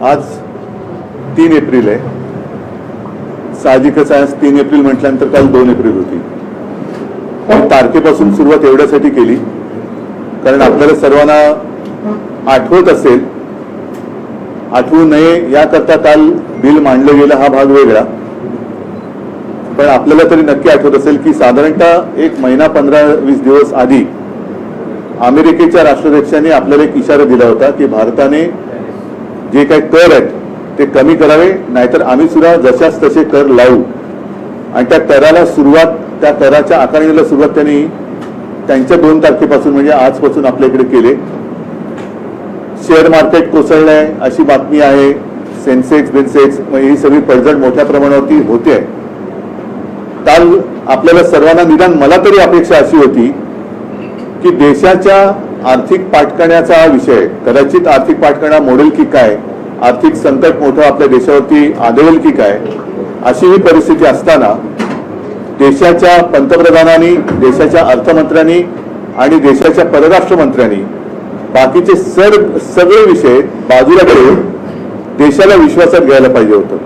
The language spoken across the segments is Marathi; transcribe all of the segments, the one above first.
आज 3 एप्रिल आहे. साहजिकच आहे 3 एप्रिल म्हटल्यानंतर काल 2 एप्रिल होती. तारखेपासून सुरुवात एवढ्यासाठी केली कारण आपल्याला सर्वांना आठवत असेल, आठवू नये याकरता काल बिल मांडलं गेलं हा भाग वेगळा. पण आपल्याला तरी नक्की आठवत असेल की साधारणतः एक महिना 15-20 दिवस आधी अमेरिकेच्या राष्ट्राध्यक्षांनी आपल्याला एक इशारा दिला होता की भारताने जे काही कर आहेत ते कमी करावे, नाहीतर आम्ही सुद्धा जशाच तसे कर लावू. आणि त्या कराला सुरुवात, त्या कराच्या आकारणीला सुरुवात त्यांनी त्यांच्या 2 तारखेपासून म्हणजे आजपासून आपल्याकडे केले. शेअर मार्केट कोसळलंय अशी बातमी आहे. सेन्सेक्स बिन्सेक्स ही सगळी पडझड मोठ्या प्रमाणावरती होते आहे. काल आपल्याला सर्वांना, निदान मला तरी अपेक्षा अशी होती की देशाच्या आर्थिक पाठकाण्याचा हा विषय, कदाचित आर्थिक पाठकाणा मोडेल की काय, आर्थिक संकट मोठं आपल्या देशावरती आदळेल की काय, अशी ही परिस्थिती असताना देशाच्या पंतप्रधानांनी, देशाच्या अर्थमंत्र्यांनी आणि देशाच्या परराष्ट्र मंत्र्यांनी बाकीचे सगळे विषय बाजूला ठेवून देशाला विश्वासात घ्यायला पाहिजे होतं.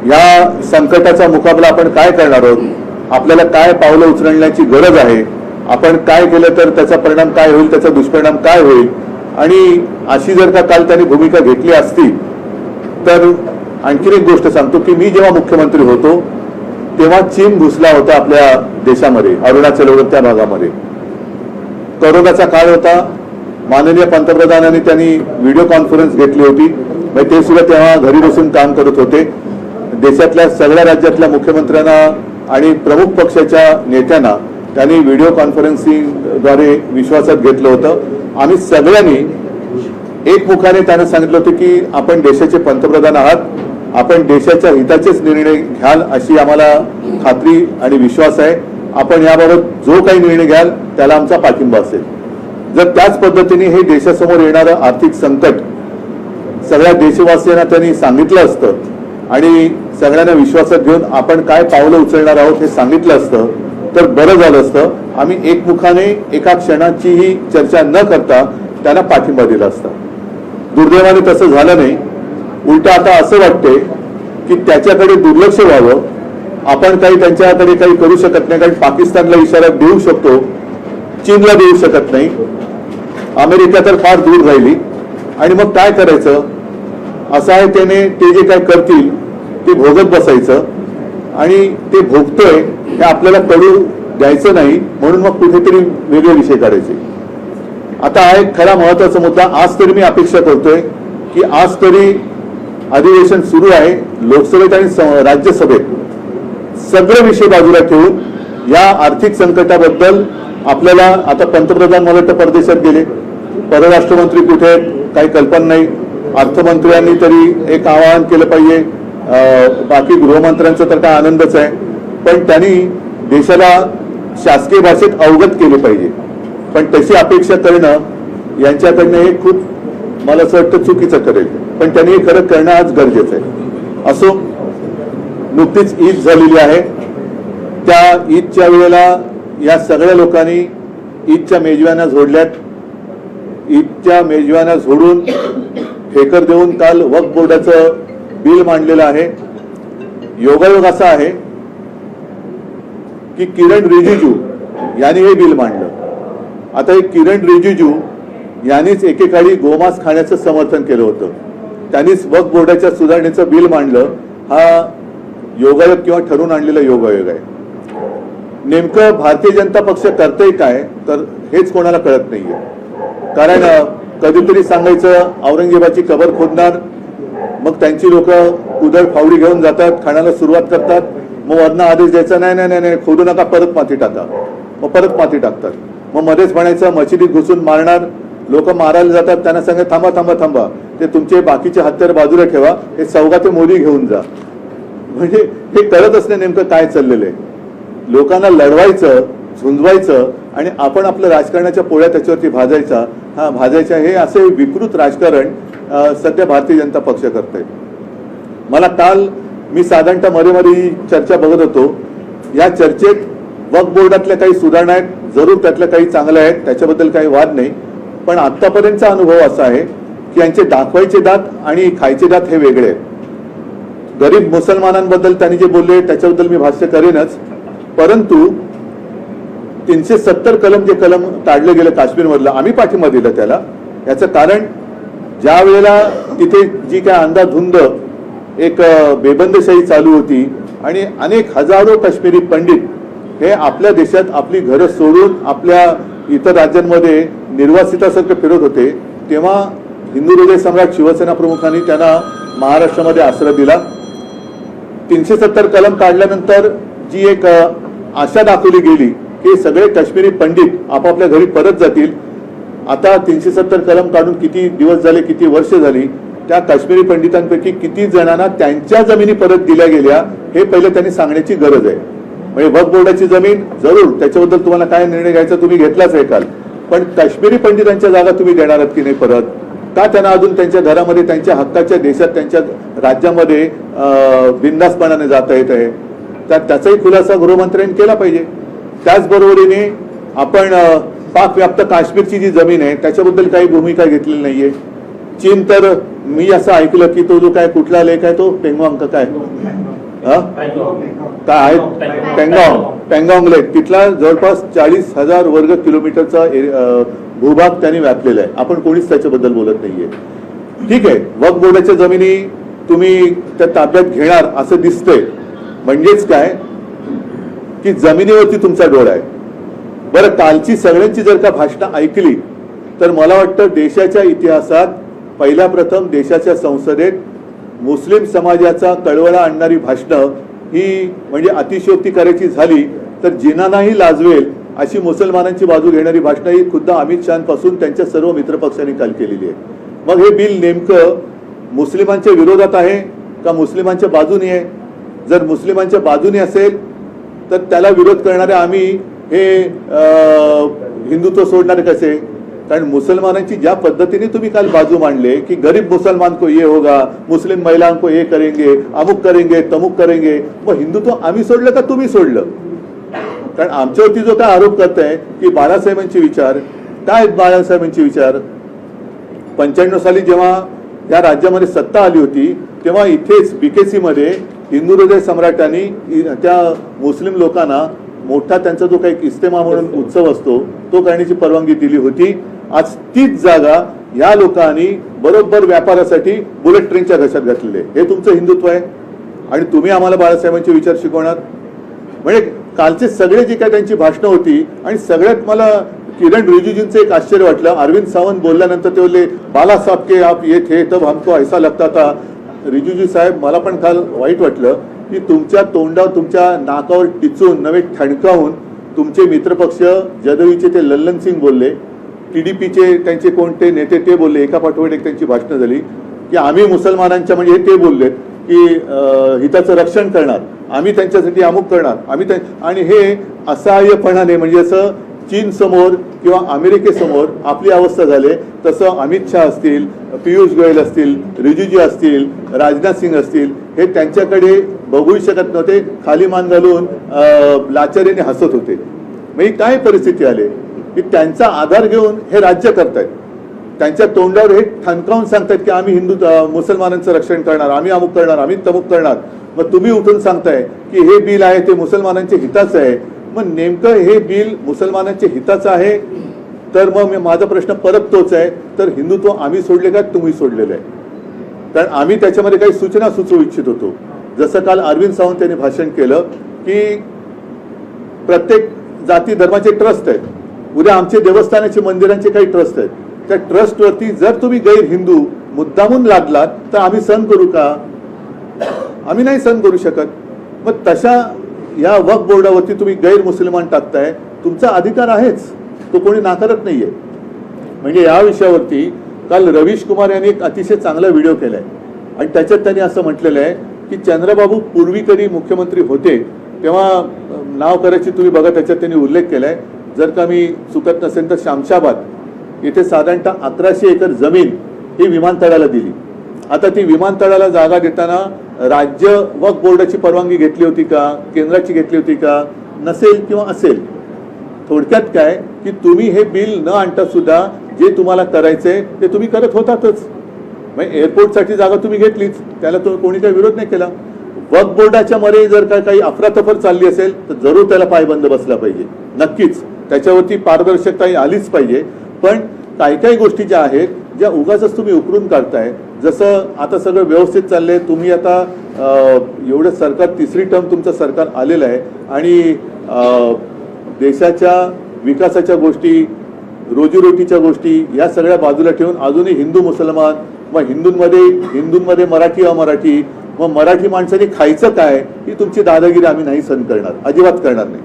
या संकटाचा मुकाबला आपण काय करणार आहोत, आपल्याला काय पावलं उचलण्याची गरज आहे, आपण काय केलं तर त्याचा परिणाम काय होईल, त्याचा दुष्परिणाम काय होईल. आणि अशी जर का काल त्यांनी भूमिका घेतली असती तर आणखीन एक गोष्ट सांगतो की मी जेव्हा मुख्यमंत्री होतो तेव्हा चीन घुसला होता आपल्या देशामध्ये, अरुणाचल वगैरे त्या भागामध्ये. कोरोनाचा काळ होता. माननीय पंतप्रधानांनी त्यांनी व्हिडिओ कॉन्फरन्स घेतली होती. ते सुद्धा तेव्हा घरी बसून काम करत होते. देशातल्या सगळ्या राज्यातल्या मुख्यमंत्र्यांना आणि प्रमुख पक्षाच्या नेत्यांना त्यांनी व्हिडिओ कॉन्फरन्सिंगद्वारे विश्वासात घेतलं होतं. आम्ही सगळ्यांनी एकमुखाने त्यांना सांगितलं होतं की आपण देशाचे पंतप्रधान आहात, आपण देशाच्या हिताचेच निर्णय घ्याल अशी आम्हाला खात्री आणि विश्वास आहे. आपण याबाबत जो काही निर्णय घ्याल त्याला आमचा पाठिंबा असेल. जर त्याच पद्धतीने हे देशासमोर येणारं आर्थिक संकट सगळ्या देशवासियांना त्यांनी सांगितलं असतं आणि सगळ्यांना विश्वासात घेऊन आपण काय पावलं उचलणार आहोत हे सांगितलं असतं तर बरं झालं असतं. आम्ही एकमुखाने एका क्षणाचीही चर्चा न करता त्यांना पाठिंबा दिला असता. दुर्दैवाने तसं झालं नाही. उलट आता असं वाटते की त्याच्याकडे दुर्लक्ष व्हावं. आपण काही त्यांच्याकडे काही करू शकत नाही, कारण पाकिस्तानला इशारा देऊ शकतो, चीनला देऊ शकत नाही, अमेरिका तर फार दूर राहिली. आणि मग काय करायचं असं आहे. त्याने ते जे काय करतील ते भोगत बसायचं आणि ते भोगतोय हे आपल्याला कळू द्यायचं नाही, म्हणून मग कुठेतरी वेगळे विषय काढायचे. आता हा एक खरा महत्वाचा मुद्दा. आज तरी मी अपेक्षा करतोय की आज तरी अधिवेशन सुरू आहे लोकसभेत आणि राज्यसभेत, सगळे विषय बाजूला ठेवून या आर्थिक संकटाबद्दल आपल्याला, आता पंतप्रधान मला वाटतं परदेशात गेले, परराष्ट्र मंत्री कुठे आहेत काही कल्पना नाही, अर्थमंत्र्यांनी तरी एक आवाहन केलं पाहिजे, बाकी गृहमंत्र्यांचा तर काय आनंदच आहे, पण त्यांनी देशाला शासकीय भाषेत अवगत केले पाहिजे. पण तशी अपेक्षा करणं यांच्याकडनं हे खूप मला असं वाटतं चुकीचं करेल. पण त्यांनी हे खरं करणं आज गरजेचं आहे. असो, नुकतीच ईद झालेली आहे. त्या ईदच्या वेळेला या सगळ्या लोकांनी ईदच्या मेजवान्या झोडल्यात. ईदच्या मेजवान्या झोडून ठेकर देऊन काल वक्फ बोर्डाचं बिल मांडलेलं आहे. योगायोग असा आहे की किरण रिजिजू यांनी हे बिल मांडलं. आता हे किरण रिजिजू यांनीच एकेकाळी गोमांस खाण्याचं समर्थन केलं होतं. त्यांनीच वक्फ बोर्डाच्या सुधारणेचं बिल मांडलं. हा योगायोग किंवा ठरवून आणलेला योगायोग आहे. नेमकं भारतीय जनता पक्ष करतंय काय तर हेच कोणाला कळत नाहीये. कारण कधीतरी सांगायचं औरंगजेबाची कबर खोदणार, मग त्यांची लोक उधळ फावडी घेऊन जातात, खाण्याला सुरुवात करतात, मग वरनं आदेश द्यायचा नाही नाही नाही खोदू नका, परत माती टाका, मग परत माती टाकतात. मग मध्येच म्हणायचं मशिदीत घुसून मारणार, लोक मारायला जातात, त्यांना सांगा थांबा थांबा थांबा, ते तुमचे बाकीचे हत्यार बाजूला ठेवा, हे सौगाते मोदी घेऊन जा. म्हणजे हे कळतच नाही नेमकं काय चाललेलं आहे. लोकांना लढवायचं, झुंजवायचं आणि आपण आपल्या राजकारणाच्या पोळ्या त्याच्यावरती भाजायच्या हे असे विकृत राजकारण सध्या भारतीय जनता पक्ष करतोय. मला काल मी साधारणतः मध्ये चर्चा बघत होतो. या चर्चेत वक्फ बोर्डातल्या काही सुधारणा आहेत, जरूर त्यातल्या काही चांगल्या आहेत, त्याच्याबद्दल काही वाद नाही. पण आतापर्यंतचा अनुभव असा आहे की यांचे दाखवायचे दात आणि खायचे दात हे वेगळे आहेत. गरीब मुसलमानांबद्दल त्यांनी जे बोलले त्याच्याबद्दल मी भाष्य करेनच, परंतु 370 कलम जे कलम काढलं गेलं काश्मीरमधलं, आम्ही पाठिंबा दिला त्याला. याचं कारण ज्या वेळेला तिथे जी काय अंधाधुंद एक बेबंदशाही चालू होती आणि अनेक हजारो काश्मीरी पंडित हे आपल्या देशात आपली घरं सोडून आपल्या इतर राज्यांमध्ये निर्वासितासारखे फिरत होते, तेव्हा हिंदू हृदय सम्राट शिवसेना प्रमुखांनी त्यांना महाराष्ट्रामध्ये आश्रय दिला. 370 कलम काढल्यानंतर जी एक आशा दाखवली गेली की सगळे काश्मीरी पंडित आपापल्या घरी परत जातील. आता 370 कलम काढून किती दिवस झाले, किती वर्ष झाली, त्या काश्मीरी पंडितांपैकी किती जणांना त्यांच्या जमिनी परत दिल्या गेल्या हे पहिलं त्यांनी सांगण्याची गरज आहे. म्हणजे वक्फ बोर्डाची जमीन जरूर त्याच्याबद्दल तुम्हाला काय निर्णय घ्यायचा तुम्ही घेतलाच आहे काल, पण काश्मीरी पंडितांच्या जागा तुम्ही देणार आहात की नाही परत? का त्यांना अजून त्यांच्या घरामध्ये त्यांच्या हक्काच्या देशात त्यांच्या राज्यामध्ये बिनधास्तपणाने जाता येत आहे? त्याचाही खुलासा गृहमंत्र्यांनी केला पाहिजे. त्याचबरोबरीने आपण पाक व्याप्त काश्मीरची जी जमीन आहे त्याच्याबद्दल काही भूमिका घेतलेली नाहीये. चीन तर मी असं ऐकलं की तो जो काय कुठला लेख आहे तो पेंगॉंग काय काय आहे पेंगॉंग लेक, तिथला जवळपास 40,000 वर्ग किलोमीटरचा भूभाग त्यांनी व्यापलेला आहे. आपण कोणीच त्याच्याबद्दल बोलत नाहीये. ठीक आहे, वक्फ बोर्डाच्या जमिनी तुम्ही त्या ताब्यात घेणार असं दिसतंय, म्हणजेच काय की जमिनीवरती तुमचा डोळा आहे. बरं, कालची सगळ्यांची जर का भाषणं ऐकली तर मला वाटतं देशाच्या इतिहासात पहिल्या प्रथम देशाच्या संसदेत मुस्लिम समाजाचा कळवळा आणणारी भाषणं ही म्हणजे अतिशयोक्ती करायची झाली तर जिनांनाही लाजवेल अशी मुसलमानांची बाजू घेणारी भाषणं ही खुद्द अमित शहापासून त्यांच्या सर्व मित्रपक्षांनी काल केलेली आहे. मग हे बिल नेमकं मुस्लिमांच्या विरोधात आहे का मुस्लिमांच्या बाजूने आहे? जर मुस्लिमांच्या बाजूने असेल तर त्याला विरोध करणारे आम्ही हे हिंदुत्व सोडणारे कसे? कारण मुसलमानांची ज्या पद्धतीने तुम्ही काल बाजू मांडले की गरीब मुसलमान को ये होगा, मुस्लिम महिलाओं को ये करेंगे, अमुक करेंगे, तमुक करेंगे, मग हिंदुत्व आम्ही सोडलं का तुम्ही सोडलं? कारण आमच्यावरती जो काय आरोप करताय की बाळासाहेबांचे विचार, काय बाळासाहेबांचे विचार? 95 साली जेव्हा या राज्यामध्ये सत्ता आली होती तेव्हा इथेच बीकेसी मध्ये हिंदू हृदय सम्राटांनी त्या मुस्लिम लोकांना मोठा त्यांचा जो काही इस्तेमा म्हणून उत्सव असतो तो करण्याची परवानगी दिली होती. आज तीच जागा या लोकांनी बरोबर व्यापारासाठी बुलेट ट्रेनच्या घशात घातलेले. हे तुमचं हिंदुत्व आहे आणि तुम्ही आम्हाला बाळासाहेबांचे विचार शिकवणार? म्हणजे कालचे सगळे जे काय त्यांची भाषणं होती आणि सगळ्यात मला किरण रिजिजूंचं एक आश्चर्य वाटलं. अरविंद सावंत बोलल्यानंतर ते बोलले बालासाहेब के आप ये थे तब हमको ऐसा लगता था. रिजिजू साहेब, मला पण काल वाईट वाटलं की तुमच्या तोंडावर तुमच्या नाकावर टिचून नवे ठणकावून तुमचे मित्रपक्ष जदवीचे ते लल्लन सिंग बोलले, टीडीपीचे त्यांचे कोणते नेते ते बोलले, एका पाठोपाठ एक त्यांची भाषणं झाली की आम्ही मुसलमानांच्या म्हणजे ते बोललेत की हिताचं रक्षण करणार, आम्ही त्यांच्यासाठी अमुक करणार, आम्ही आणि हे असहाय्यपणाने म्हणजे असं चीन समोर किंवा अमेरिकेसमोर आपली अवस्था झाले तसं अमित शहा असतील, पियुष गोयल असतील, रिजिजू असतील, राजनाथ सिंग असतील, हे त्यांच्याकडे बघू शकत नव्हते, खाली मान घालून लाचारीने हसत होते. म्हणजे काय परिस्थिती आली की त्यांचा आधार घेऊन हे राज्य करतायत, त्यांच्या तोंडावर हे ठणकावून सांगतायत की आम्ही मुसलमानांचं रक्षण करणार, आम्ही अमुक करणार, आम्ही तमुक करणार. मग तुम्ही उठून सांगताय की हे बिल आहे ते मुसलमानांच्या हिताचं आहे. मग नेमकं हे बिल मुसलमानांच्या हिताचं आहे तर मग माझा प्रश्न परत तोच आहे, तर हिंदुत्व आम्ही सोडले का तुम्ही सोडलेलं आहे? कारण आम्ही त्याच्यामध्ये काही सूचना सुचवू इच्छित होतो. जसं काल अरविंद सावंत यांनी भाषण केलं की प्रत्येक जाती धर्माचे ट्रस्ट आहेत, उद्या आमचे देवस्थानाचे मंदिरांचे काही ट्रस्ट आहेत, त्या ट्रस्टवरती जर तुम्ही गैर हिंदू मुद्दामून लादलात तर आम्ही सहन करू का? आम्ही नाही सहन करू शकत. मग तशा या वक्फ बोर्डावरती तुम्ही गैर मुसलमान टाकताय, तुमचा अधिकार आहेच, तो कोणी नाकारत नाहीये. म्हणजे या विषयावरती काल रवीश कुमार यांनी एक अतिशय चांगला व्हिडिओ केलाय आणि त्याच्यात त्यांनी असं म्हटलेलं आहे की चंद्रबाबू पूर्वी कधी मुख्यमंत्री होते तेव्हा नाव करायची तुम्ही बघा, त्याच्यात त्यांनी उल्लेख केलाय. जर का मी चुकत नसेल तर शामशाबाद येथे साधारणतः 1100 एकर जमीन ही विमानतळाला दिली. आता ती विमानतळाला जागा देताना राज्य वक्फ बोर्डाची परवानगी घेतली होती का, केंद्राची घेतली होती का? नसेल किंवा असेल. थोडक्यात काय की तुम्ही हे बिल न आणता सुद्धा जे तुम्हाला करायचंय ते तुम्ही करत होतातच. म्हणजे एअरपोर्टसाठी जागा तुम्ही घेतलीच, त्याला तो कोणी काही विरोध नाही केला. वक्फ बोर्डाच्या मध्ये जर काही अफरातफर चालली असेल तर जरूर त्याला पायबंद बसला पाहिजे, नक्कीच त्याच्यावरती पारदर्शकता आलीच पाहिजे. पण काही काही गोष्टी ज्या आहेत ज्या उगाच तुम्ही उकरून काढताय, जसं आता सगळं व्यवस्थित चाललंय, तुम्ही आता एवढं सरकार तिसरी टर्म तुमचं सरकार आलेलं आहे आणि देशाच्या विकासाच्या गोष्टी, रोजीरोटीच्या गोष्टी या सगळ्या बाजूला ठेवून अजूनही हिंदू मुसलमान, मग हिंदूंमध्ये मराठी अमराठी, मग मराठी माणसाने खायचं काय, ही तुमची दादागिरी आम्ही नाही सहन करणार, अजिबात करणार नाही.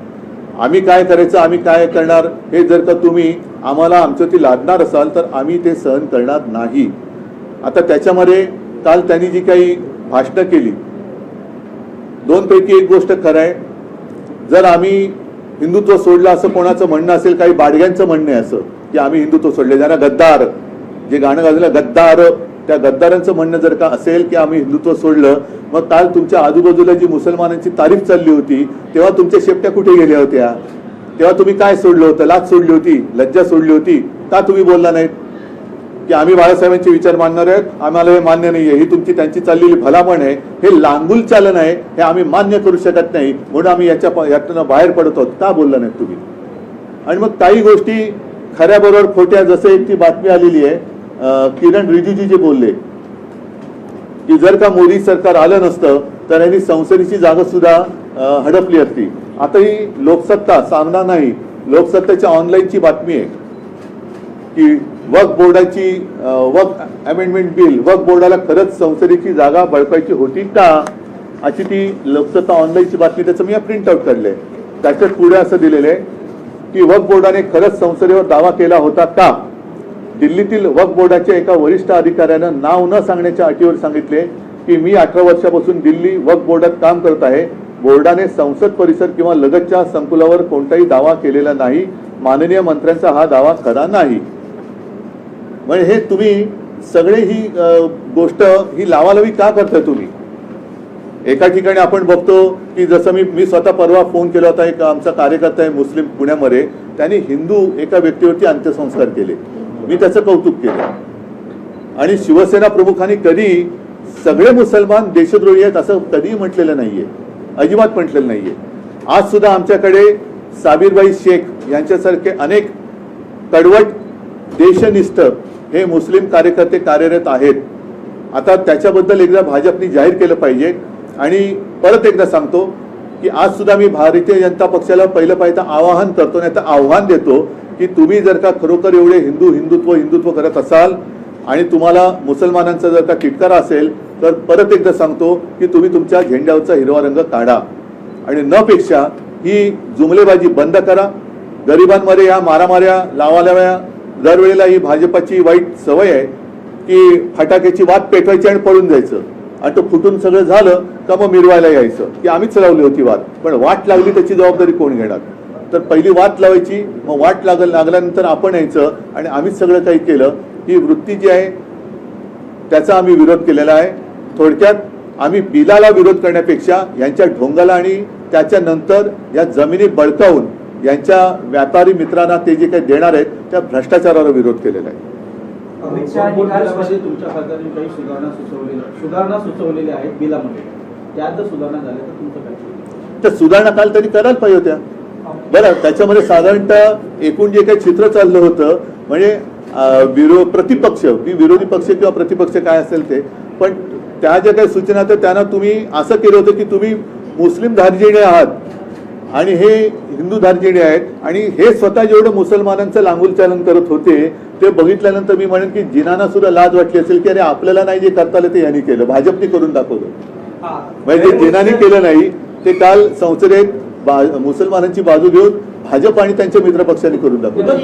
आम्ही काय करायचं, आम्ही काय करणार, हे जर का तुम्ही आम्हाला आमच्यावरती लादणार असाल तर आम्ही ते सहन करणार नाही. आता त्याच्यामध्ये काल त्यांनी जी काही भाषणं केली, दोनपैकी एक गोष्ट खरं आहे, जर आम्ही हिंदुत्व सोडलं असं कोणाचं म्हणणं असेल, काही बाडग्यांचं म्हणणं आहे असं की आम्ही हिंदुत्व सोडले, ज्यांना गद्दार, जे गाणं गाजलं गद्दार, त्या गद्दारांचं म्हणणं जर का असेल की आम्ही हिंदुत्व सोडलं, मग काल तुमच्या आजूबाजूला जी मुसलमानांची तारीफ चालली होती तेव्हा तुमच्या शेपट्या कुठे गेल्या होत्या? तेव्हा तुम्ही काय सोडलं होतं? लाच सोडली होती, लज्जा सोडली होती, का तुम्ही बोलला नाहीत की आम्ही बाळासाहेबांचे विचार मानणार आहेत, आम्हाला हे मान्य नाहीये, ही तुमची त्यांची चाललेली भलामण आहे, हे लांगुल चालन आहे, हे आम्ही मान्य करू शकत नाही, म्हणून आम्ही यातून बाहेर पडत आहोत, का बोलला नाहीत तुम्ही? आणि मग काही गोष्टी खऱ्याबरोबर खोट्या, जसं एक ती बातमी आलेली आहे, किरण रिजिजू जे बोलले की जर का मोदी सरकार आलं नसतं तर यांनी संसदेची जागा सुद्धा हडपली असती. आता ही लोकसत्ता सामना नाही, लोकसत्तेच्या ऑनलाईनची बातमी आहे की वक्फ बोर्डाची वक्फ अमेंडमेंट बिल, वक्फ बोर्डाला खरंच संसदेची जागा बळकायची होती का, अशी ती लोकसत्ता ऑनलाईनची बातमी. त्याचं मी प्रिंट आउट काढलंय. त्याच्यात पुढे असं दिलेलं आहे की वक्फ बोर्डाने खरंच संसदेवर दावा केला होता का. दिल्लीतील वक्फ बोर्डाच्या एका वरिष्ठ अधिकाऱ्यानं नाव न सांगण्याच्या अटीवर सांगितले की मी 18 वर्षापासून दिल्ली वक्फ बोर्डात काम करत आहे. बोर्डाने संसद परिसर किंवा लगतच्या संकुलावर कोणताही दावा केलेला नाही. माननीय मंत्र्यांचा हा दावा खरा नाही. म्हणजे हे तुम्ही सगळे ही गोष्ट ही लावालावी का करताय तुम्ही? एका ठिकाणी आपण बघतो की जसं मी स्वतः परवा फोन केला होता, एक आमचा कार्यकर्ता आहे मुस्लिम पुण्यामध्ये, त्यांनी हिंदू एका व्यक्तीवरती अंत्यसंस्कार केले, मी त्याचं कौतुक केलं. आणि शिवसेना प्रमुखांनी कधी सगळे मुसलमान देशद्रोही आहेत असं कधीही म्हटलेलं नाहीये, अजिबात म्हटलेलं नाहीये. आज सुद्धा आमच्याकडे साबिरबाई शेख यांच्यासारखे अनेक कडवट देशनिष्ठ हे मुस्लिम कार्यकर्ते कार्यरत आहेत. आता त्याच्याबद्दल एकदा भाजपने जाहीर केलं पाहिजे. आणि परत एकदा सांगतो की आज सुद्धा मी भारतीय जनता पक्षाला पहिलं पाहिजे आवाहन करतो, नाही तर आव्हान देतो की तुम्ही जर का खरोखर एवढे हिंदुत्व करत असाल आणि तुम्हाला मुसलमानांचा जर का तिटकारा असेल तर परत एकदा सांगतो की तुम्ही तुमच्या झेंड्यावरचा हिरवा रंग काढा आणि न पेक्षा ही जुमलेबाजी बंद करा. गरिबांमध्ये या मारामाऱ्या लावालाव्या दरवेळेला ही भाजपाची वाईट सवय आहे की फटाक्याची वात पेटवायची आणि पळून जायचं आणि तो फुटून सगळं झालं का मग मिरवायला यायचं की आम्हीच लावली होती वात, पण वाट लागली त्याची जबाबदारी कोण घेणार? तर पहिली वाट लावायची, मग वाट लागल्यानंतर आपण यायचं आणि आम्हीच सगळं काही केलं. ही वृत्ती जी आहे त्याचा आम्ही विरोध केलेला आहे. थोडक्यात आम्ही बिलाला विरोध करण्यापेक्षा यांच्या ढोंगाला आणि त्याच्यानंतर या जमिनी बळकावून यांच्या व्यापारी मित्रांना ते जे काही देणार आहेत त्या भ्रष्टाचाराला विरोध केलेला आहे. तुमच्या खात्याने काही सुधारणा सुचवलेल्या आहेत बिलामध्ये, त्यात जर सुधारणा झाल्या तर तुमचं काय? तर सुधारणा काल तरी करायला पाहिजे होत्या. बरं, त्याच्यामध्ये साधारणतः एकूण जे काही चित्र चाललं होतं म्हणजे प्रतिपक्ष, विरोधी पक्ष किंवा प्रतिपक्ष काय असेल ते, पण त्या ज्या काही सूचना तर त्यांना तुम्ही असं केलं होतं की तुम्ही मुस्लिम धार्जिणे आहात आणि हे हिंदू धार्जिणे आहेत आणि हे स्वतः जेवढं मुसलमानांचं लांगुल चालन करत होते ते बघितल्यानंतर मी म्हणेन की जिनांना सुद्धा लाज वाटली असेल की अरे आपल्याला नाही जे करता आलं ते यांनी केलं, भाजपने करून दाखवलं. म्हणजे ते जिनांनी केलं नाही, ते काल संसदेत मुसलमानांची बाजू घेऊन भाजप आणि त्यांच्या मित्र पक्षांनी करून दाखवलं.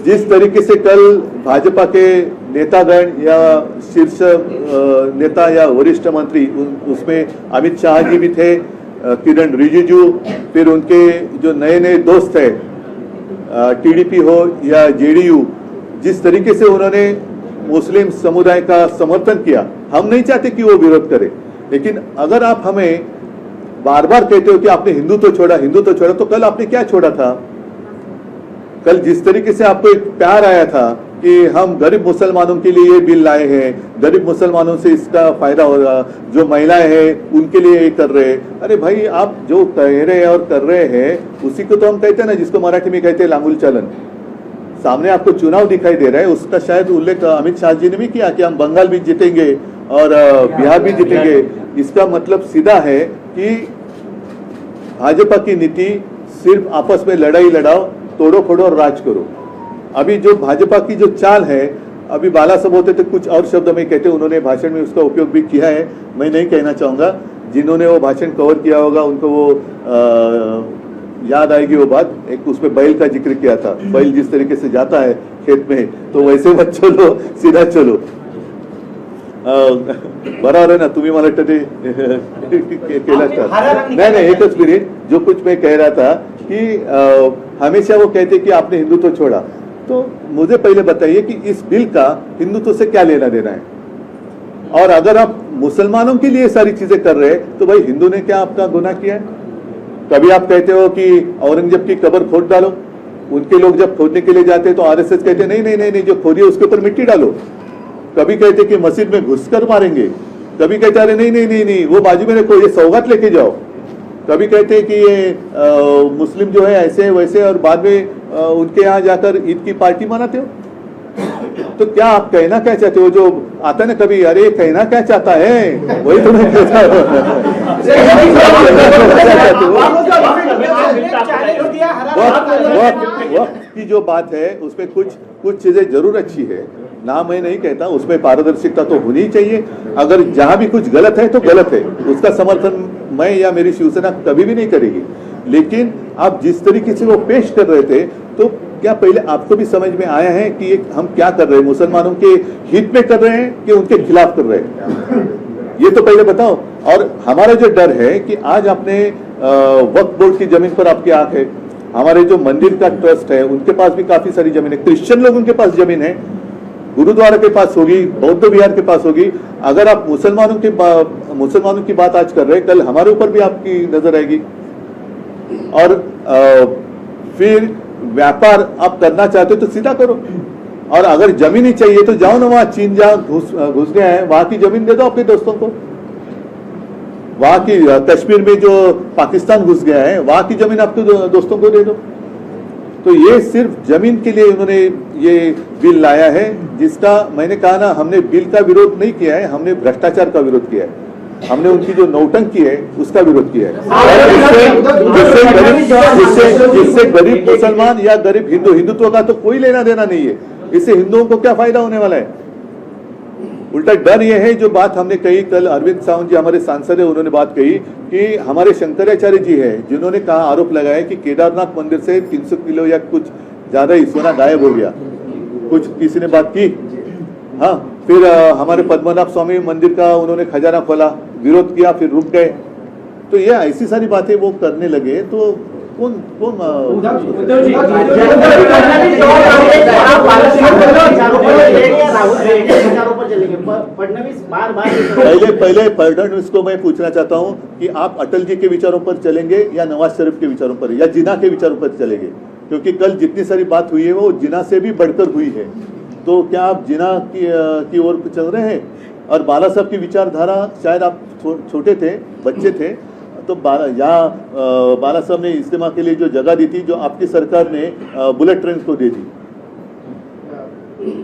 जिस तरीके से कल भाजपा के नेतागण या शीर्ष नेता या वरिष्ठ मंत्री, उसमें अमित शाह जी भी थे, किरण रिजिजू, फिर उनके जो नए नए दोस्त है टीडीपी हो या जेडीयू, जिस तरीके से उन्होंने मुस्लिम समुदाय का समर्थन किया, हम नहीं चाहते कि वो विरोध करे, लेकिन अगर आप हमें बार बार कहते हो कि आपने हिंदुत्व छोड़ा, तो कल आपने क्या छोड़ा था? कल जिस तरीके से आपको एक प्यार आया था कि हम गरीब मुसलमानों के लिए ये बिल लाए हैं, गरीब मुसलमानों से इसका फायदा होगा, जो महिलाएं हैं उनके लिए ये कर रहे हैं। अरे भाई, आप जो कह रहे हैं और कर रहे हैं उसी को तो हम कहते हैं ना, जिसको मराठी में कहते हैं लांगुल चलन। सामने आपको चुनाव दिखाई दे रहा है, उसका शायद उल्लेख अमित शाह जी ने भी किया कि हम बंगाल भी जीतेंगे और बिहार भी जीतेंगे। इसका मतलब सीधा है कि भाजपा की नीति सिर्फ आपस में लड़ाई लड़ाओ, तोड़ो फोड़ो और राज करो। अभी जो भाजपा की जो चाल है, अभी बाला साहब होते तो कुछ और शब्द में कहते, उन्होंने भाषण में उसका उपयोग भी किया है, मैं नहीं कहना चाहूंगा। जिन्होंने वो भाषण कवर किया होगा उनको वो याद आएगी वो बात। एक उसमें बैल का जिक्र किया था, बैल जिस तरीके से जाता है खेत में, तो वैसे मत चलो, सीधा चलो। बराबर है ना, तुम्ही मला वाटतं ते केलं का? नहीं, एकच मिनिट, जो कुछ मैं कह रहा था कि हमेशा वो कहते कि आपने हिंदुत्व छोड़ा, तो मुझे पहले बताइए कि इस बिल का हिंदुत्व से क्या लेना देना है? और अगर आप मुसलमानों के लिए सारी चीजें कर रहे हैं तो भाई हिंदू ने क्या आपका गुनाह किया है? कभी आप कहते हो कि औरंगजेब की कब्र खोद डालो, उनके लोग जब खोदने के लिए जाते हैं तो आरएसएस कहते नहीं नहीं नहीं नहीं, जो खोदी है उसके ऊपर मिट्टी डालो। कभी कहते कि मस्जिद में घुसकर मारेंगे, कभी कहते अरे नहीं नहीं नहीं नहीं, वो बाजू में रखो, ये सौगात लेके जाओ। कभी कहते कि ये मुस्लिम जो है ऐसे वैसे, और बाद में उनके यहाँ जाकर ईद की पार्टी मनाते हो। तो क्या आप कहना क्या चाहते हो? जो आता है ना कभी, अरे कहना क्या चाहता है, वही तो मैं कहता वक्त की जो बात है उसमें कुछ चीजें जरूर अच्छी है ना, मैं नहीं कहता, उसमें पारदर्शिता तो होनी चाहिए। अगर जहां भी कुछ गलत है तो गलत है, उसका समर्थन मैं या मेरी शिवसेना कभी भी नहीं करेगी। लेकिन आप जिस तरीके से वो पेश कर रहे थे, तो क्या पहले आपको भी समझ में आया है कि हम क्या कर रहे हैं? मुसलमानों के हित में कर रहे हैं कि उनके खिलाफ कर रहे हैं? ये तो पहले बताओ। और हमारा जो डर है कि आज आपने वक्फ बोर्ड की जमीन पर आपकी आंख है, हमारे जो मंदिर का ट्रस्ट है उनके पास भी काफी सारी जमीन है, क्रिश्चियन लोग उनके पास जमीन है, गुरुद्वारा के पास होगी, बौद्ध विहार के पास होगी। अगर आप मुसलमानों की बात आज कर रहे हैं, कल हमारे ऊपर भी आपकी नजर आएगी। और फिर व्यापार आप करना चाहते हो तो सीधा करो, और अगर जमीन ही चाहिए तो जाओ ना, वहां चीन जहां घुस गए हैं वहां की जमीन दे दो अपने दोस्तों को। वहां की कश्मीर में जो पाकिस्तान घुस गया है वहां की जमीन आपके दोस्तों को दे दो। तो ये सिर्फ जमीन के लिए उन्होंने ये बिल लाया है, जिसका मैंने कहा ना, हमने बिल का विरोध नहीं किया है, हमने भ्रष्टाचार का विरोध किया है। हमने उनकी जो नौटंकी है उसका विरोध किया है। जिससे गरीब मुसलमान या गरीब हिंदुत्व का तो कोई लेना देना नहीं है। इससे हिंदुओं को क्या फायदा होने वाला है? उल्टा डर यह है, जो बात हमने कही कल, अरविंद सावंत जी हमारे सांसद है, उन्होंने बात कही कि हमारे शंकराचार्य जी है जिन्होंने कहा, आरोप लगाया कि केदारनाथ मंदिर से 300 किलो या कुछ ज्यादा ही सोना गायब हो गया। कुछ किसी ने बात की, हाँ। फिर हमारे पद्मनाभ स्वामी मंदिर का उन्होंने खजाना खोला, विरोध किया, फिर रुक गए। तो ये ऐसी सारी बातें वो करने लगे, तो कौन पहले फडणवीस को मैं पूछना चाहता हूं कि आप अटल जी के विचारों पर चलेंगे या नवाज शरीफ के विचारों पर या जिना के विचारों पर चलेंगे? क्योंकि कल जितनी सारी बात हुई है वो जिना से भी बढ़कर हुई है। तो क्या आप जिना की ओर चल रहे हैं? और बाला साहब की विचारधारा, शायद आप छोटे थे, बच्चे थे, तो बाला साहब ने इस्तेमाल के लिए जो जगह दी थी, जो आपकी सरकार ने बुलेट ट्रेन को दे दी।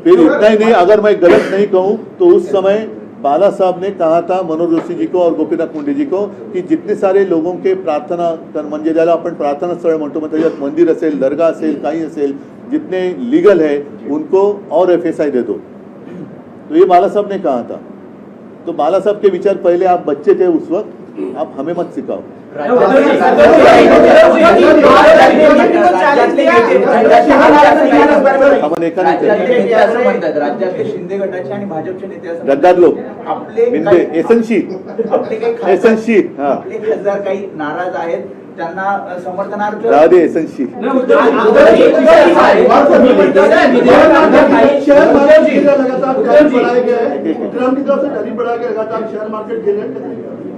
फिर इतना ही नहीं, अगर मैं गलत नहीं कहूं तो उस समय बाला साहब ने कहा था मनोज जोशी जी को और गोपीनाथ मुंडे जी को कि जितने सारे लोगों के प्रार्थना म्हणजे ज्याला आपण प्रार्थना स्थळ म्हणतो, म्हणजे त्याच्यात मंदिर असेल, दर्गा असेल, काही असेल, जितने लीगल है उनको और एफएसआई दे दो। तो ये बाला साहब ने कहा था। तो बाला साहब के विचार, पहले आप बच्चे थे उस वक्त, आप हमें मत सिखाओ। शिंदे गटाचे आणि भाजपचे नेते गद्दार लोक एसनशी आपले खासदार काही नाराज आहेत, त्यांना समर्थनार्थ राहू दे एसनशी।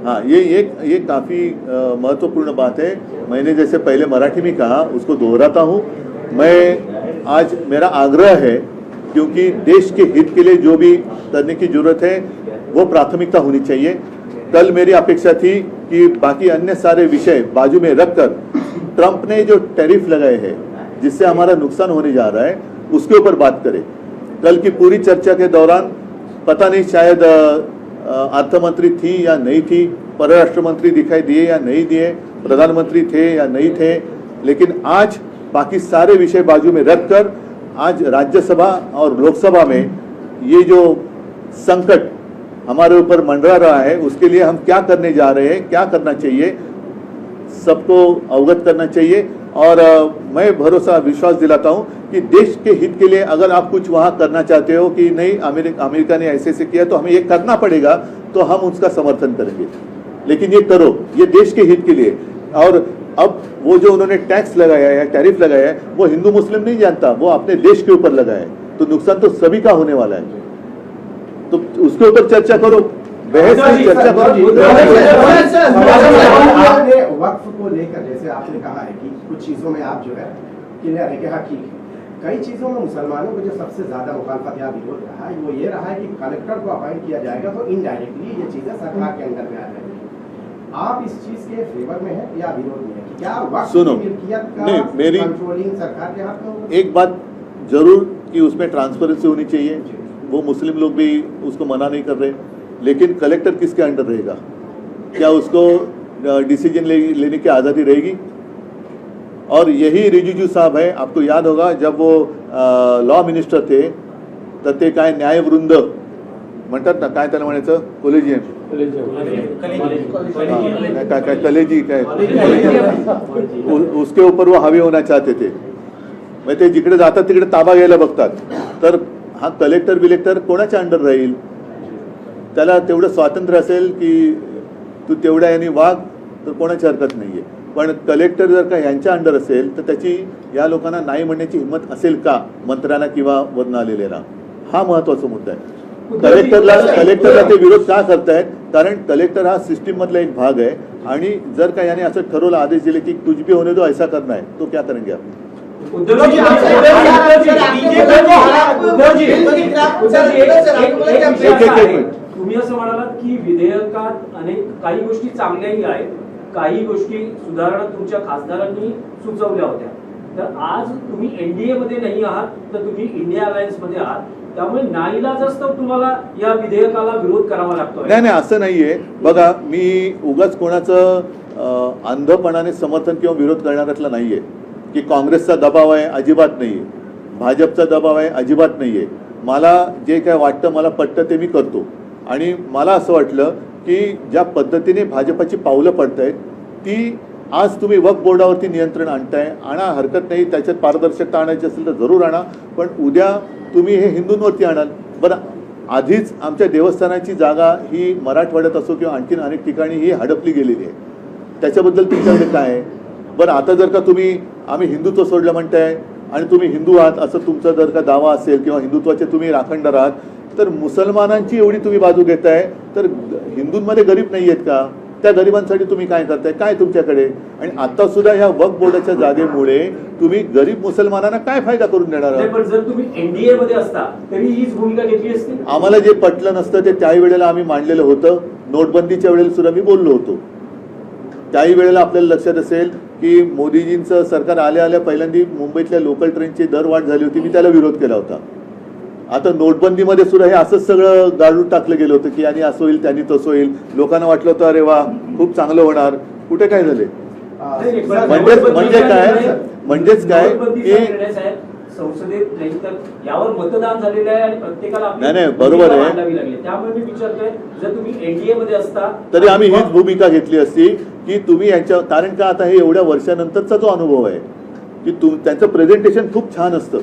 हाँ, ये काफी महत्वपूर्ण बात है। मैंने जैसे पहले मराठी में कहा, उसको दोहराता हूँ मैं आज मेरा आग्रह है, क्योंकि देश के हित के लिए जो भी करने की जरूरत है वो प्राथमिकता होनी चाहिए। कल मेरी अपेक्षा थी कि बाकी अन्य सारे विषय बाजू में रखकर ट्रंप ने जो टैरिफ लगाए हैं जिससे हमारा नुकसान होने जा रहा है उसके ऊपर बात करें। कल की पूरी चर्चा के दौरान पता नहीं शायद अर्थमंत्री थी या नहीं थी, परराष्ट्र मंत्री दिखाई दिए या नहीं दिए, प्रधानमंत्री थे या नहीं थे, लेकिन आज बाकी सारे विषय बाजू में रखकर आज राज्यसभा और लोकसभा में ये जो संकट हमारे ऊपर मंडरा रहा है उसके लिए हम क्या करने जा रहे हैं, क्या करना चाहिए, सबको अवगत करना चाहिए। और मैं भरोसा विश्वास दिलाता हूं कि देश के हित के लिए अगर आप कुछ वहां करना चाहते हो कि नहीं अमेरिका ने ऐसे से किया तो हमें ये करना पड़ेगा, तो हम उसका समर्थन करेंगे, लेकिन ये करो, ये देश के हित के लिए। और अब वो जो उन्होंने टैक्स लगाया है, टैरिफ लगाया है, वो हिंदू मुस्लिम नहीं जानता, वो अपने देश के ऊपर लगाया है, तो नुकसान तो सभी का होने वाला है। तो उसके ऊपर चर्चा करो, बहस की चर्चा करो। वक्फ को लेकर जैसे आपने कहा है कि कुछ चीजों में आप जो है क्लियर है कि हाँ ठीक है, कई चीजों में मुसलमानों को जो सबसे ज्यादा मुखालफत या विरोध रहा है वो ये रहा है कि कलेक्टर को अपॉइंट किया जाएगा तो इनडायरेक्टली ये चीजें सरकार के अंदर में आ जाएगी। आप इस चीज के फेवर में है या विरोध में है कि क्या वक्फ की मिल्कियत का कंट्रोलिंग सरकार के हाथ में होगा? एक बात जरूर कि उसमें ट्रांसपेरेंसी होनी चाहिए, वो मुस्लिम लोग भी उसको मना नहीं कर रहे, लेकिन कलेक्टर किसके अंडर रहेगा? क्या उसको डिसीजन लेने की आज़ादी रहेगी? और यही रिजिजू साहब है, आपको याद होगा जब वो लॉ मिनिस्टर थे तर ते काय न्यायवृंद म्हणतात ना, काय त्याला म्हणायचं, कोलेजियम काय कलेजी काय, उसके ऊपर वो हावी होना चाहते थे। मग ते जिकडे जातात तिकडे ताबा घ्यायला बघतात, तर हा कलेक्टर बिलेक्टर कोणाच्या अंडर राहील? त्याला तेवढं स्वातंत्र्य असेल की तू तेवढ्या यांनी वाग, तर कोणाची हरकत नाहीये। पण कलेक्टर जर का यांच्या अंडर असेल तर त्याची या लोकांना नाही म्हणण्याची हिंमत असेल का मंत्र्यांना किंवा वरून आलेल्याला? हा महत्वाचा मुद्दा आहे। कलेक्टरला ते विरोध का करतायत? कारण कलेक्टर हा सिस्टीम मधला एक भाग आहे, आणि जर का याने असं ठरवलं, आदेश दिले की कुछ भी होने दो, ऐसा करना है, तो क्या करेंगे आप? तुम्ही असं म्हणालात की विधेयकात अनेक काही गोष्टी चांगल्याही आहेत, काही गोष्टी सुधारणा तुमच्या खासदारांनी सुचवल्या होत्या, तर आज तुम्ही एनडीए मध्ये नाही आहात, तर तुम्ही इंडिया अलायन्स मध्ये आहात, त्यामुळे नाईलाजास्तव तुम्हाला या विधेयकाला विरोध करावा लागतो। नाही नाही, असं नाहीये बघा, मी उगाच कोणाचं अंधपणाने समर्थन किंवा विरोध करणाऱ्यातला नाहीये की काँग्रेसचा दबाव आहे, अजिबात नाहीये, भाजपचा दबाव आहे, अजिबात नाहीये। मला जे काय वाटतं, मला पटतं ते मी करतो, आणि मला असं वाटलं की ज्या पद्धतीने भाजपची पावलं पडतायत ती आज तुम्ही वक्फ बोर्डावरती नियंत्रण आणताय, आणा, हरकत नाही, त्याच्यात पारदर्शकता आणायची असेल तर जरूर आणा, पण उद्या तुम्ही हे हिंदूंवरती आणाल। बरं, आधीच आमच्या देवस्थानाची जागा ही मराठवाड्यात असो किंवा आणखीन अनेक ठिकाणी ही हडपली गेलेली आहे, त्याच्याबद्दल तुमच्याकडे काय आहे? बरं, आता जर का तुम्ही आम्ही हिंदुत्व सोडलं म्हणताय आणि तुम्ही हिंदू आहात असं तुमचा जर का दावा असेल किंवा हिंदुत्वाचे तुम्ही राखणदार आहात, तर मुसलमानांची एवढी तुम्ही बाजू घेताय, तर हिंदूंमध्ये गरीब नाही आहेत का? त्या गरिबांसाठी तुम्ही काय करताय? काय तुमच्याकडे? आणि आता सुद्धा ह्या वक्फ बोर्डाच्या जागेमुळे तुम्ही गरीब मुसलमानांना काय फायदा करून देणार आहात? पण जर तुम्ही एनडीए मध्ये असता तरी हीच भूमिका घेतली असती। आम्हाला जे पटलं नसतं ते त्याही वेळेला आम्ही मांडलेलं होतं, नोटबंदीच्या वेळेला सुद्धा मी बोललो होतो। त्याही वेळेला आपल्याला लक्षात असेल की मोदीजींचं सरकार आल्या पहिल्यांदा मुंबईतल्या लोकल ट्रेनची दरवाढ झाली होती, मी त्याला विरोध केला होता। आता नोटबंदीमध्ये सुद्धा हे असंच सगळं गाडून टाकलं गेलं होतं की यांनी असं होईल, त्यांनी तसं होईल, लोकांना वाटलं होतं अरे वा खूप चांगलं होणार, कुठे काय झाले? म्हणजेच काय की संसदेत नाही तर यावर मतदान झालेलं आहे आणि प्रत्येकाला नाही बरोबर आहे, त्यामुळे मी विचारतोय जर तुम्ही एनडीए मध्ये असता तरी आम्ही हीच भूमिका घेतली असती की तुम्ही यांच्या, कारण का आता हे एवढ्या वर्षानंतरचा जो अनुभव आहे की त्यांचं प्रेझेंटेशन खूप छान असतं,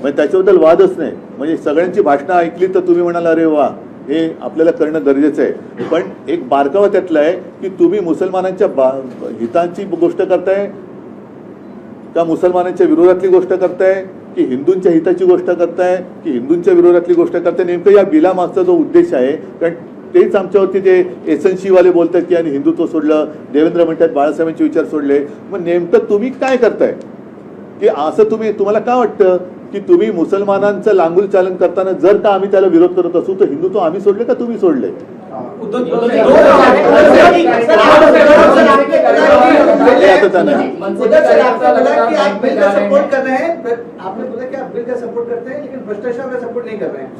म्हणजे त्याच्याबद्दल वादच नाही, म्हणजे सगळ्यांची भाषणं ऐकली तर तुम्ही म्हणाल अरे वा हे आपल्याला करणं गरजेचं आहे। पण एक बारकावा त्यातला आहे की तुम्ही मुसलमानांच्या हितांची गोष्ट करताय का मुसलमानांच्या विरोधातली गोष्ट करताय की हिंदूंच्या हिताची गोष्ट करताय की हिंदूंच्या विरोधातली गोष्ट करताय? नेमकं या बिलामागचा जो उद्देश आहे, कारण तेच आमच्यावरती ते एसएनसी वाले बोलतात की आणि हिंदुत्व सोडलं, देवेंद्र म्हणतात बाळासाहेबांचे विचार सोडले, मग नेमकं तुम्ही काय करताय? की असं तुम्हाला का वाटतं की तुम्ही मुसलमानांचं लांगुल चालन करताना जर का आम्ही त्याला विरोध करत असू तर हिंदुत्व आम्ही सोडले का तुम्ही सोडले?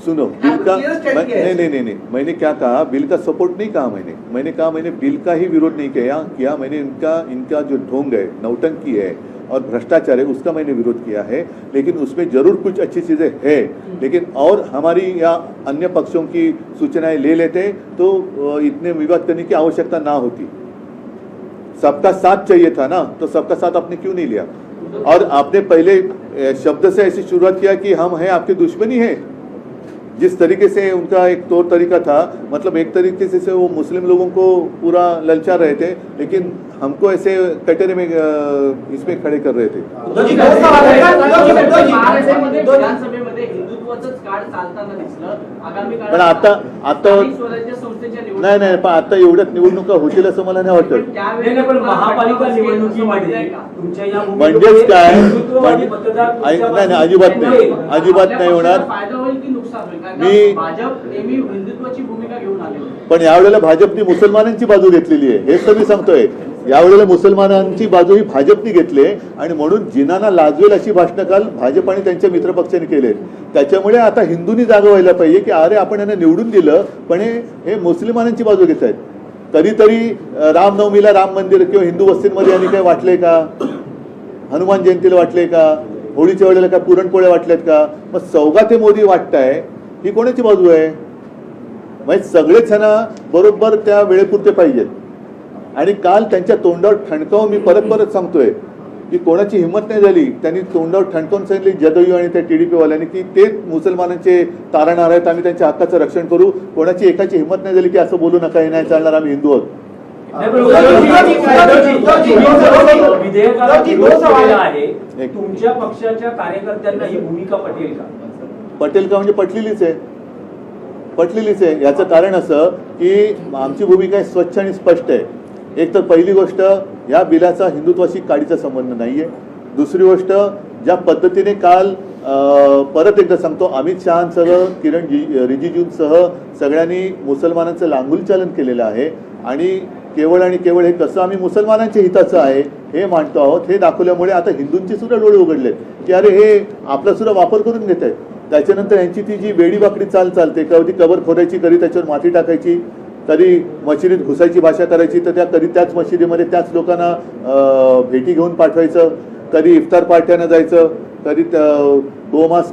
सुनो, बिल का नहीं, मैंने क्या कहा, बिल का सपोर्ट नहीं कहा मैंने कहा मैंने बिल का ही विरोध नहीं किया मैंने इनका जो ढोंग है, नौटंकी है और भ्रष्टाचार है उसका मैंने विरोध किया है, लेकिन उसमें जरूर कुछ अच्छी चीजें हैं, लेकिन और हमारी या अन्य पक्षों की सूचनाएं ले लेते तो इतने विवाद करने की आवश्यकता ना होती। सबका साथ चाहिए था ना, तो सबका साथ आपने क्यों नहीं लिया? और आपने पहले शब्द से ऐसी शुरुआत किया कि हम हैं आपके दुश्मनी है। जिस तरीके से उनका एक तौर तरीका था, मतलब एक तरीके से वो मुस्लिम लोगों को पूरा ललचा रहे थे, लेकिन हमको ऐसे कटोरे में इसमें खड़े कर रहे थे। पण आता नाही पण आता एवढ्यात निवडणुका होतील असं मला नाही वाटत। पण महापालिका निवडणुकीमध्ये तुमच्या या म्हणजेच काय, नाही अजिबात नाही होणार। पण यावेळेला भाजपने मुसलमानांची बाजू घेतलेली आहे, हेच तर मी सांगतोय। यावेळेला मुसलमानांची बाजू ही भाजपने घेतली आणि म्हणून जिनांना लाजवेल अशी भाषणं काल भाजप आणि त्यांच्या मित्रपक्षाने केले। त्याच्यामुळे आता हिंदूंनी जागा व्हायला पाहिजे की अरे आपण यांना निवडून दिलं पण हे मुसलमानांची बाजू घेत आहेत। कधीतरी रामनवमीला राम मंदिर किंवा हिंदू वस्तींमध्ये यांनी काय वाटलंय का? हनुमान जयंतीला वाटलंय का? होळीच्या वेळेला काय पुरणपोळ्या वाटल्यात का? मग सौगाते मोदी वाटताय ही कोणाची बाजू आहे? म्हणजे सगळेच ना बरोबर त्या वेळेपुरते पाहिजेत। आणि काल त्यांच्या तोंडावर ठणकावून मी परत सांगतोय की कोणाची हिंमत नाही झाली, त्यांनी तोंडावर ठणकावून सांगितली जदयू आणि त्या TDP वाल्यांनी की ते मुसलमानांचे तारणहार आहेत, आम्ही त्यांच्या हक्काचं रक्षण करू। कोणाची एकाची हिंमत नाही झाली की असं बोलू नका, हे नाही चालणार, आम्ही हिंदू आहोत। तुमच्या पक्षाच्या कार्यकर्त्यांना ही भूमिका पटेल का? पटेल का म्हणजे पटलेलीच आहे। याचं कारण असं की आमची भूमिका आहे स्वच्छ आणि स्पष्ट आहे। एक तर पहिली गोष्ट, या बिलाचा हिंदुत्वाशी काडीचा संबंध नाहीये। दुसरी गोष्ट, ज्या पद्धतीने काल परत एकदा सांगतो, अमित शहांसह किरण रिजिजूंसह सगळ्यांनी मुसलमानांचं लांगुल चालन केलेलं आहे आणि केवळ हे कसं आम्ही मुसलमानांच्या हिताचं आहे हे मांडतो आहोत हे दाखवल्यामुळे आता हिंदूंचे सुद्धा डोळे उघडलेत की अरे हे आपला सुद्धा वापर करून घेत आहेत। त्याच्यानंतर यांची ती जी वेडीवाकडी चालते, कधी कबर खोदायची, कधी त्याच्यावर माती टाकायची, कधी मशिदीत घुसायची भाषा करायची, तर कधी त्याच मशिदीमध्ये त्याच लोकांना भेटी घेऊन पाठवायचं, कधी इफ्तार पार्ट्यानं जायचं, कधी गोमांस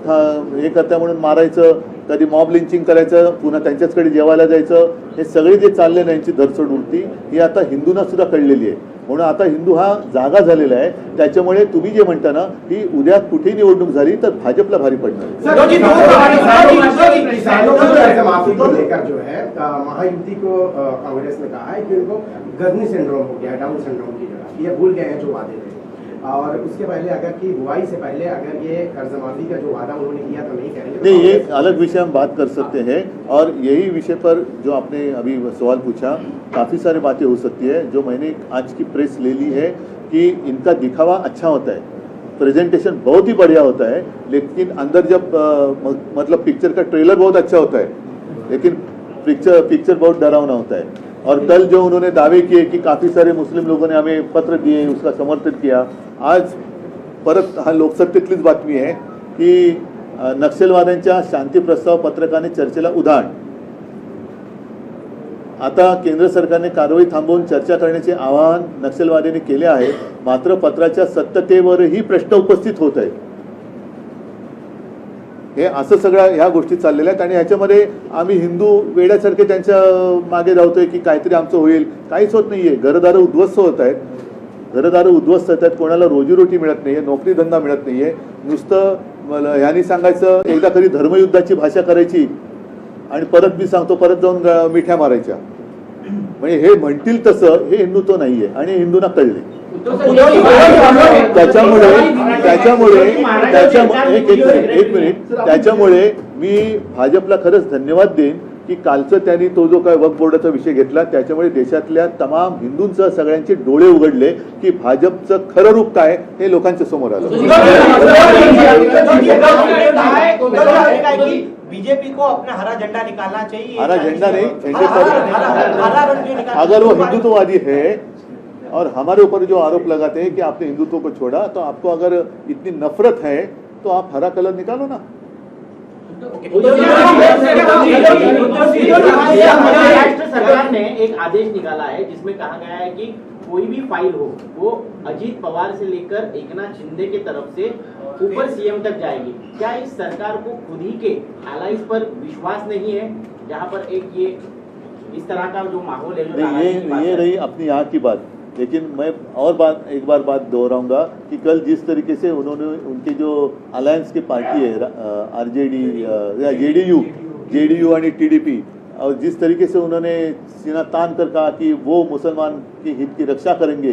हे करता म्हणून मारायचं, कधी मॉब लिंचिंग करायचं, पुन्हा त्यांच्याचकडे जेवायला जायचं। हे सगळे जे चालले ना यांची धरसोड उरती ही आता हिंदूंना सुद्धा कळलेली आहे। म्हणून आता हिंदू हा जागा झालेला आहे। त्याच्यामुळे तुम्ही जे म्हणता ना की उद्या कुठेही निवडणूक झाली तर भाजपला भारी पडणार। जो है महायुति को कांग्रेस ने कहा है कि उनको गजनी सिंड्रोम हो गया, डाउन सिंड्रोम की जगह ये भूल गए हैं जो वादे थे। और उसके पहले अगर की बुआई से पहले अगर ये कर्जमाफी का जो वादा उन्होंने किया तो नहीं करेंगे। नहीं, ये अलग विषय हम बात कर सकते हैं और यही विषय पर जो आपने अभी सवाल पूछा, काफ़ी सारी बातें हो सकती है। जो मैंने आज की प्रेस ले ली है कि इनका दिखावा अच्छा होता है, प्रेजेंटेशन बहुत ही बढ़िया होता है, लेकिन अंदर जब मतलब पिक्चर का ट्रेलर बहुत अच्छा होता है, लेकिन पिक्चर बहुत डरावना होता है। और कल जो उन्होंने दावे किए कि काफ़ी सारे मुस्लिम लोगों ने हमें पत्र दिए, उसका समर्थन किया, आज परत हा लोकसत्तेतलीच बातमी आहे की नक्षलवाद्यांच्या शांती प्रस्ताव पत्रकाने चर्चेला उधाण। आता केंद्र सरकारने कारवाई थांबवून चर्चा करण्याचे आवाहन नक्षलवाद्यांनी केले आहे, मात्र पत्राच्या सत्यतेवरही प्रश्न उपस्थित होत आहेत। हे असं सगळं ह्या गोष्टी चाललेल्या आहेत आणि ह्याच्यामध्ये आम्ही हिंदू वेड्यासारखे त्यांच्या मागे धावतोय की काहीतरी आमचं होईल, काहीच होत नाहीये। घरदारं उद्ध्वस्त होत आहेत, कोणाला रोजीरोटी मिळत नाहीये, नोकरी धंदा मिळत नाहीये। नुसतं ह्यांनी सांगायचं एकदा कधी धर्मयुद्धाची भाषा करायची आणि परत मी सांगतो परत जाऊन मिठ्या मारायच्या, म्हणजे हे म्हणतील तसं हे हिंदुत्व नाहीये आणि हिंदूंना कळले। त्याच्यामुळे मी भाजपला खरंच धन्यवाद देईन की कालचं त्यांनी तो जो काय वक्फ बोर्डाचा विषय घेतला त्याच्यामुळे देशातल्या तमाम हिंदूंसह सगळ्यांचे डोळे उघडले की भाजपचं खरं रूप काय हे लोकांच्या समोर आलं. बीजेपी को अपना हरा झंडा निकालना चाहिए. हरा झंडा नहीं, झंडे हरा रंग जो पर निकालना अगर वो हिंदुत्ववादी है और हमारे ऊपर जो आरोप लगाते हैं कि आपने हिंदुत्व को छोड़ा, तो आपको अगर इतनी नफरत है तो आप हरा कलर निकालो ना. महाराष्ट्र सरकार ने एक आदेश निकाला है जिसमें कहा गया है कि कोई भी फाइल हो वो अजीत पवार से लेकर एकनाथ शिंदे के तरफ से ऊपर सीएम तक जाएगी. क्या इस सरकार को खुद ही के एलाइज पर विश्वास नहीं है, जहां पर एक ये इस तरह का जो माहौल है जो नहीं, ये रही अपनी यहाँ की बात. लेकिन मैं और एक बार बात दोहराऊंगा कि कल जिस तरीके से उन्होंने उनके जो अलायंस की पार्टी है आरजेडी या जेडीयू आणि टीडीपी, और जिस तरीके से उन्होंने सीना तान कर कहा कि वो मुसलमान के हित की रक्षा करेंगे,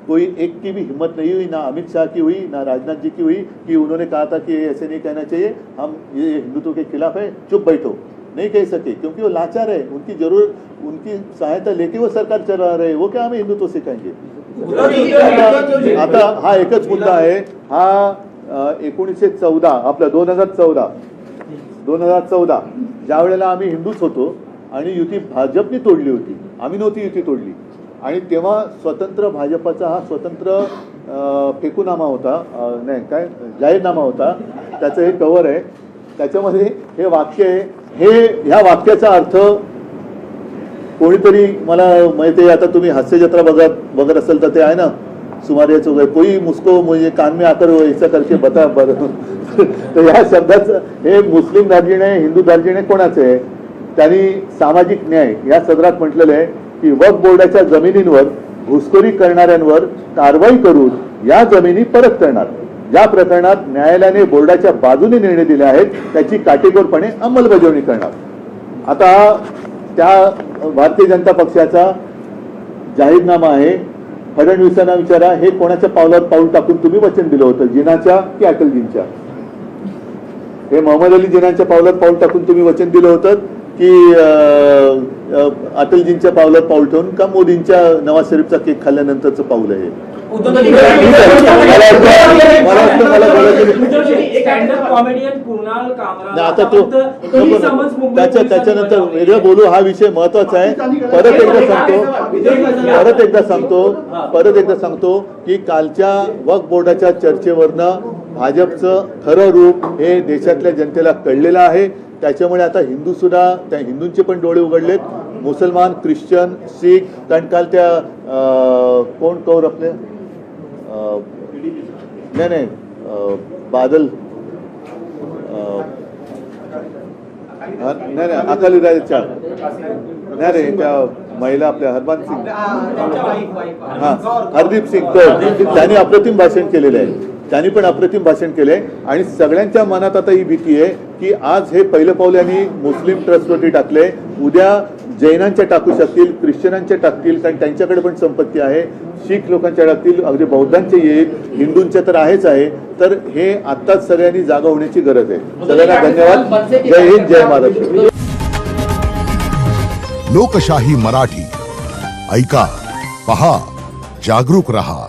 कोई एक की भी हिम्मत नहीं हुई, ना अमित शाह की हुई ना राजनाथ जी की हुई कि उन्होंने कहा था कि ऐसे नहीं कहना चाहिए, हम ये हिंदुत्व के खिलाफ है, चुप बैठो. नहीं कह सके क्योंकि वो लाचार है. उनकी सहायता लेके वो सरकार चला रहे, वो क्या हमें हिंदुत्व सिखाएंगे. आता हा एकच मुद्दा आहे. हा 1914 आपला 2014 ज्या वेळेला आम्ही हिंदूच होतो आणि युती भाजपने तोडली होती, आम्ही नव्हती युती तोडली, आणि तेव्हा स्वतंत्र भाजपाचा हा स्वतंत्र फेकूनामा होता, नाही काय जाहीरनामा होता, त्याचं हे कव्हर आहे, त्याच्यामध्ये हे वाक्य आहे. ह्या वाक्याचा अर्थ कोणीतरी मला माहिती आहे, आता तुम्ही हास्य जत्रा बघत असेल तर ते आहे ना सुमारे चौघ, कोई मुझको मुझे कान में आकर ऐसा करके बता बरं. तर या शब्दाचं हे मुस्लिम दार्जिने हिंदू दार्जिने कोणाचे आहे? त्यांनी सामाजिक न्याय या सदरात म्हटलेलं आहे की वक्फ बोर्डाच्या जमिनींवर घुसखोरी करणाऱ्यांवर कारवाई करून या जमिनी परत करणार. ज्या प्रकरणात न्यायालयाने बोर्डाच्या बाजूने निर्णय दिले आहेत त्याची काटेकोरपणे अंमलबजावणी करणार. आता त्या भारतीय जनता पक्षाचा जाहीरनामा आहे. फडणवीसांना विचारा, हे कोणाच्या पावलावर पाऊल टाकून तुम्ही वचन दिलं होतं, जिनाच्या की अटलजींच्या? हे मोहम्मद अली जिनाच्या पावलावर पाऊल टाकून तुम्ही वचन दिलं होतं की अटलजींच्या पावलावर पाऊल ठेवून, का मोदींच्या नवाज शरीफचा केक खाल्ल्यानंतरचं पाऊल आहे? आता तो त्याच्यानंतर वेगळं बोलू, हा विषय महत्वाचा आहे. परत एकदा सांगतो की कालच्या वक्फ बोर्डाच्या चर्चेवरनं भाजपचं खरं रूप हे देशातल्या जनतेला कळलेलं आहे. त्याच्यामुळे आता हिंदू सुद्धा, त्या हिंदूंचे पण डोळे उघडलेत, मुसलमान, ख्रिश्चन, शीख. कारण काल त्या कोण कौर आपले नाही बादल नाही अकाली राजाच्या नाही रे, त्या महिला आपल्या हरदीप सिंग कौर, त्यांनी अप्रतिम भाषण केलेलं आहे. त्यांनी पण अप्रतिम भाषण केलंय आणि सगळ्यांच्या मनात आता ही भीती आहे की आज हे पहिलं पाऊल यांनी मुस्लिम ट्रस्टवरती टाकले, उद्या जैनांच्या टाकू शकतील, ख्रिश्चनांच्या टाकतील, कारण त्यांच्याकडे पण संपत्ती आहे, शीख लोकांच्या टाकतील, अगदी बौद्धांचे येईल, हिंदूंच्या तर आहेच आहे. तर हे आत्ताच सगळ्यांनी जागा होण्याची गरज आहे. सगळ्यांना धन्यवाद. जय हिंद, जय महाराष्ट्र. लोकशाही मराठी ऐका, पहा, जागरूक रहा.